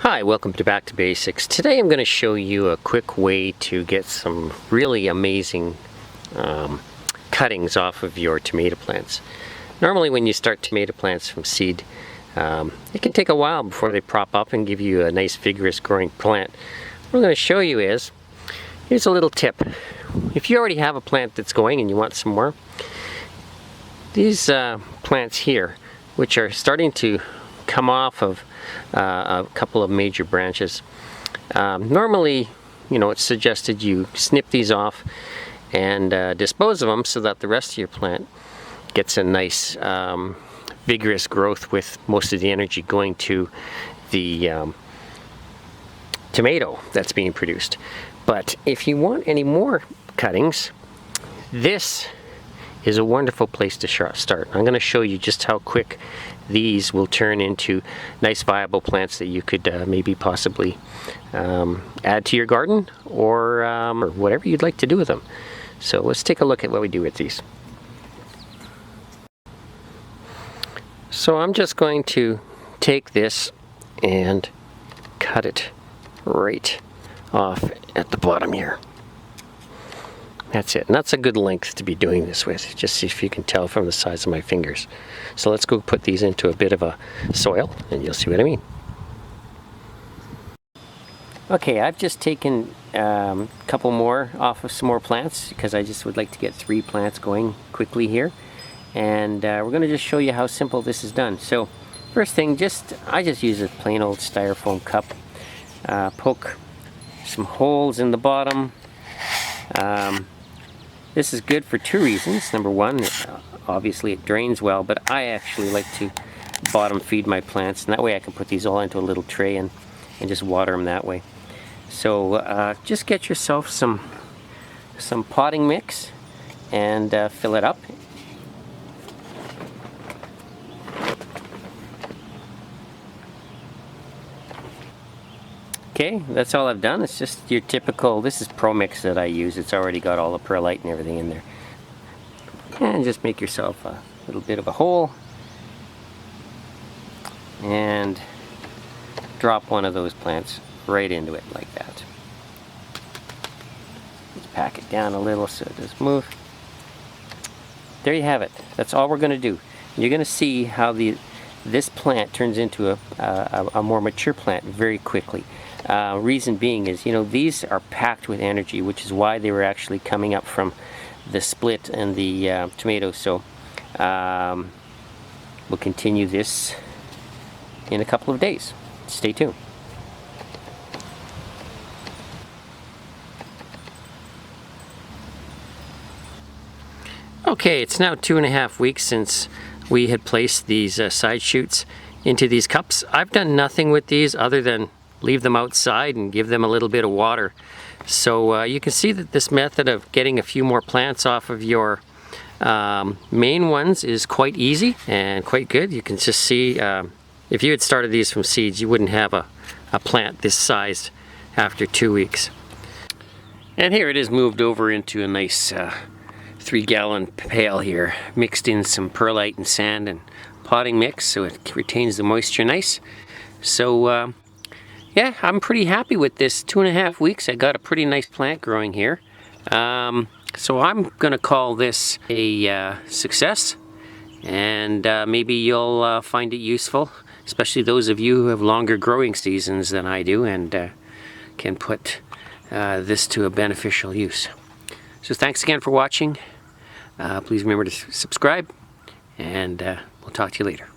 Hi, welcome to Back to Basics. Today I'm going to show you a quick way to get some really amazing cuttings off of your tomato plants. Normally when you start tomato plants from seed, it can take a while before they prop up and give you a nice vigorous growing plant. What I'm going to show you is, here's a little tip. If you already have a plant that's going and you want some more, these plants here, which are starting to come off of a couple of major branches. Normally, it's suggested you snip these off and dispose of them so that the rest of your plant gets a nice vigorous growth with most of the energy going to the tomato that's being produced. But if you want any more cuttings, this is a wonderful place to start. I'm going to show you just how quick these will turn into nice viable plants that you could maybe possibly add to your garden or whatever you'd like to do with them. So let's take a look at what we do with these. So I'm just going to take this and cut it right off at the bottom here. That's it, and that's a good length to be doing this with, just see if you can tell from the size of my fingers. So let's go put these into a bit of a soil and you'll see what I mean. Okay, I've just taken a couple more off of some more plants because I just would like to get 3 plants going quickly here. And we're going to just show you how simple this is done. So first thing, I just use a plain old styrofoam cup, poke some holes in the bottom. This is good for 2 reasons. Number one, obviously it drains well, but I actually like to bottom feed my plants, and that way I can put these all into a little tray and just water them that way. So just get yourself some potting mix and fill it up. Okay, that's all I've done. It's just your typical, this is Pro Mix that I use. It's already got all the perlite and everything in there. And just make yourself a little bit of a hole and drop one of those plants right into it like that. Just pack it down a little so it doesn't move. There you have it. That's all we're going to do. You're going to see how this plant turns into a more mature plant very quickly. Reason being is, these are packed with energy, which is why they were actually coming up from the split and the tomatoes. So we'll continue this in a couple of days. Stay tuned. Okay, it's now 2.5 weeks since we had placed these side shoots into these cups. I've done nothing with these other than leave them outside and give them a little bit of water. So you can see that this method of getting a few more plants off of your main ones is quite easy and quite good. You can just see if you had started these from seeds, you wouldn't have a plant this size after 2 weeks. And here it is moved over into a nice 3-gallon pail here, mixed in some perlite and sand and potting mix so it retains the moisture nice. So yeah, I'm pretty happy with this 2.5 weeks. I got a pretty nice plant growing here. So I'm gonna call this a success, and maybe you'll find it useful, especially those of you who have longer growing seasons than I do and can put this to a beneficial use. So thanks again for watching. Please remember to subscribe, and we'll talk to you later.